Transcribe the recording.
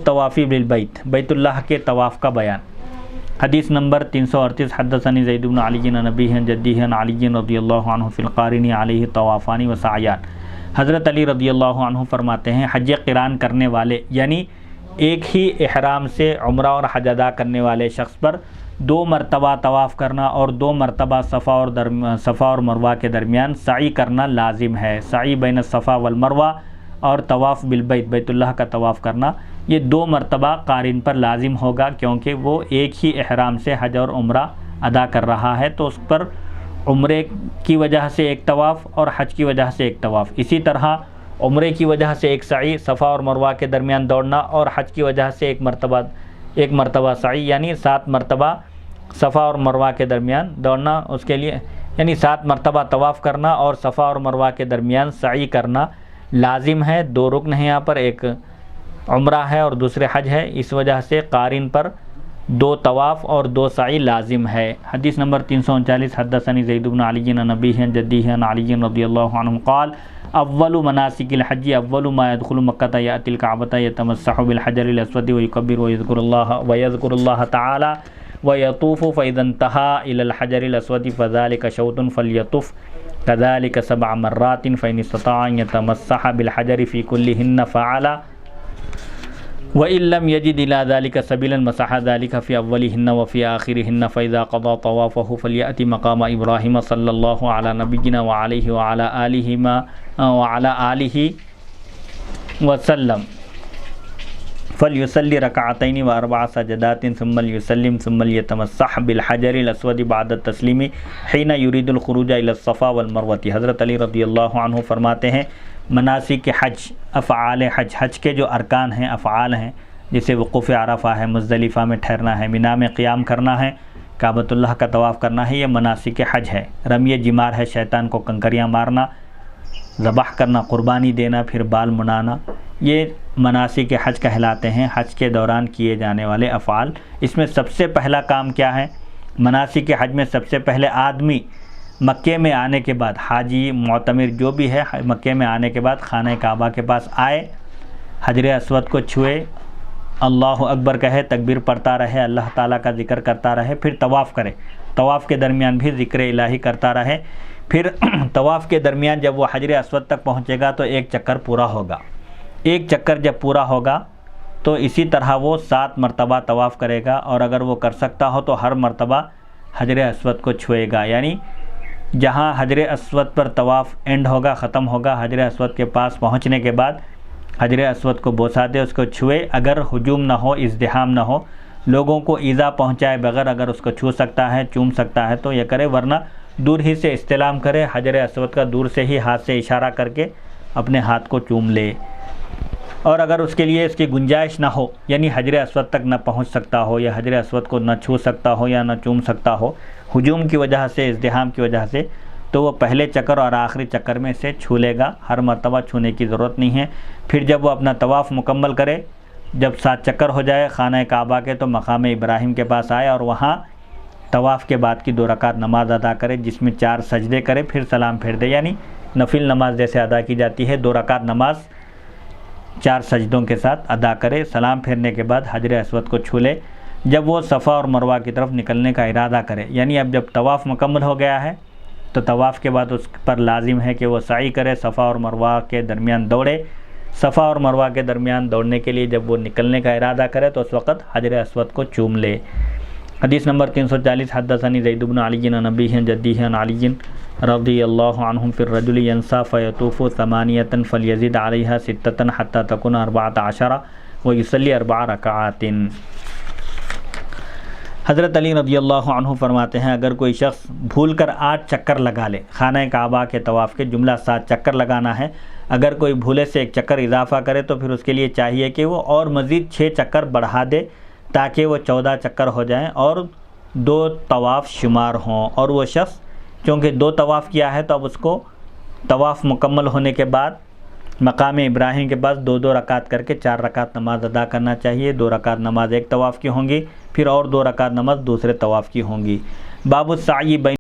तवाफ़ी बिलबैत, बैतुल्लाह के तवाफ़ का बयान। हदीस नंबर 338 हदसनी ज़ैद बिन अली अन नबीह जद्दीह अन अली रज़ियल्लाहु अन्हु फ़िल क़ारिनी अलैहि तवाफ़ानी व सअयान। हज़रत अली रज़ियल्लाहु अन्हु फरमाते हैं, हज क़िरान करने वाले यानी एक ही इहराम से उम्रा और हज अदा करने वाले शख्स पर 2 मरतबा तवाफ़ करना और 2 मरतबा सफ़ा और मरवा के दरमियान सई करना लाजिम है। सई बैन सफ़ा वल मरवा और तवाफ़ बिलबैत, बैतुल्लाह का तवाफ़ करना, ये 2 मरतबा क़ारिन पर लाजिम होगा, क्योंकि वो एक ही इहराम से हज और उम्रा अदा कर रहा है, तो उस पर उम्रे की वजह से एक तवाफ़ और हज की वजह से एक तवाफ़। इसी तरह उम्रे की वजह से एक सई, सफ़ा और मरवा के दरमियान दौड़ना, और हज की वजह से एक मरतबा सई यानी 7 मरतबा सफ़ा और मरवा के दरमियान दौड़ना, उसके लिए यानी 7 मरतबा तवाफ़ करना और सफ़ा और मरवा के दरमियान सई करना लाजिम है। 2 रुकन हैं यहाँ पर, एक उम्रा है और दूसरे हज है, इस वजह से क़ारिन पर 2 तवाफ़ और 2 सई लाजिम है। हदीस नंबर 339 हदसनी ज़ैद बिन अली अन नबीह जद्दीह अन अली रज़ियल्लाहु अन्हु क़ाल अव्वलु मनासिकिल हज्ज अव्वलु मा यदखुलु मक्कता यातिल कअबता यतमस्सहु बिल हजरिल अस्वद व युकब्बिरु व यज़कुरुल्लाह तआला व यतूफ़ु फ़इज़ा इंतहा इलल हजरिल अस्वद फ़ज़ालिका शौतुन फ़ल्यतुफ़ कज़ालिका 7 मर्रातिन फ़इन इस्तताअ अन यतमस्सह बिल हजरि फ़ी कुल्लिहिन्न फ़अला व इल्लम यजिद इला ज़ालिका सबीलन मसह ज़ालिका फ़ी अव्वलिहिन्न व फ़ी आखिरिहिन्न फ़इज़ा क़ज़ा तवाफ़हु फ़लयअति मक़ाम इब्राहीम सल्लल्लाहु अला नबिय्यिना व अलैहि वसल्लम फ़लयुसल्लि रकअतैनि व 4 सजदातिन सुम्मा युसल्लिम सुम्मा यतमस्सह बिल हजरिल अस्वद बअद तस्लीमी हिना युरीदुल खुरूज इला सफ़ा वल मरवती। हज़रत अली रज़ियल्लाहु अन्हु फरमाते हैं, मनासिक हज, अफ़आल हज, हज के जो अरकान हैं, अफ़आल हैं, जैसे वक़ूफ़ अरफ़ा है, मुज़दलिफ़ा में ठहरना है, मिना में क़ियाम करना है, काबतुल्लाह का तवाफ़ करना है, ये मनासिक हज है। रमी जिमार है, शैतान को कंकरियाँ मारना, ज़बह करना, क़ुरबानी देना, फिर बाल मुड़ाना, ये मनासिक हज कहलाते हैं। हज के दौरान किए जाने वाले अफ़आल। इसमें सबसे पहला काम क्या है? मनासिक हज में सबसे पहले आदमी मक्के में आने के बाद, हाजी मुअतमिर जो भी है, मक्के में आने के बाद खाना काबा के पास आए, हजर अस्वद को छुए, अल्लाहु अकबर कहे, तकबीर पढ़ता रहे, अल्लाह ताला का ज़िक्र करता रहे, फिर तवाफ़ करे। तवाफ़ के दरमियान भी ज़िक्र इलाही करता रहे। फिर तवाफ़ के दरमियान जब वो हजर अस्वद तक पहुँचेगा तो 1 चक्कर पूरा होगा। 1 चक्कर जब पूरा होगा तो इसी तरह वो 7 मरतबा तवाफ़ करेगा, और अगर वो कर सकता हो तो हर मरतबा हजर अस्वद को छुएगा। यानी जहाँ हजर अस्वद पर तवाफ़ एंड होगा, ख़त्म होगा, हजर अस्वद के पास पहुँचने के बाद हजर अस्वद को बोसा दे, उसको छुए। अगर हुजूम ना हो, इज़्दिहाम ना हो, लोगों को ईज़ा पहुँचाए बगैर अगर उसको छू सकता है, चूम सकता है तो यह करे, वरना दूर ही से इस्तिलाम करे, हजर अस्वद का दूर से ही हाथ से इशारा करके अपने हाथ को चूम ले। और अगर उसके लिए इसकी गुंजाइश ना हो, यानी हजर अस्वद तक ना पहुंच सकता हो, या हजर अस्वद को ना छू सकता हो या ना चूम सकता हो, हुजूम की वजह से, इज़्दिहाम की वजह से, तो वो पहले चक्कर और आखिरी चक्कर में से छू लेगा। हर मरतबा छूने की ज़रूरत नहीं है। फिर जब वो अपना तवाफ़ मुकम्मल करे, जब 7 चक्कर हो जाए खाना काबा के, तो मकाम इब्राहीम के पास आए और वहाँ तवाफ़ के बाद की 2 रकात नमाज अदा करे, जिसमें 4 सजदे करे, फिर सलाम फेर दे। यानी नफिल नमाज जैसे अदा की जाती है, 2 रकात नमाज 4 सजदों के साथ अदा करे। सलाम फेरने के बाद हजर अस्वद को छू ले। जब वो सफ़ा और मरवा की तरफ निकलने का इरादा करे, यानी अब जब तवाफ़ मुकम्मल हो गया है तो तवाफ़ के बाद उस पर लाजिम है कि वो सई करे, सफ़ा और मरवा के दरमियान दौड़े। सफ़ा और मरवा के दरमियान दौड़ने के लिए जब वो निकलने का इरादा करे तो उस वक़्त हजर अस्वद को चूम ले। हदीस नंबर 340 हदसनी ज़ैद बिन अली अन नबीह जद्दीह अन अली रज़ियल्लाहु अन्हु फ़िर रजुल यंसा फ़यतूफ़ु समानियतन फ़लयज़िद अलैहा सित्ततन हत्ता तकुन 14 व युसल्ली 4 रकातिन। हज़रत अली रज़ियल्लाहु अन्हु फरमाते हैं, अगर कोई शख्स भूल कर 8 चक्कर लगा ले, खाना काबा के तवाफ़ के जुमला 7 चक्कर लगाना है, अगर कोई भूले से 1 चक्कर इजाफ़ा करे तो फिर उसके लिए चाहिए कि वो और मज़ीद 6 चक्कर बढ़ा दे, ताकि वो 14 चक्कर हो जाएं और 2 तवाफ़ शुमार हों। और वो शख्स क्योंकि 2 तवाफ़ किया है तो अब उसको तवाफ़ मुकम्मल होने के बाद मकाम इब्राहीम के पास 2-2 रकात करके 4 रकात नमाज अदा करना चाहिए। 2 रकात नमाज 1 तवाफ़ की होंगी, फिर और 2 रकात नमाज दूसरे तवाफ़ की होंगी। बाबु साई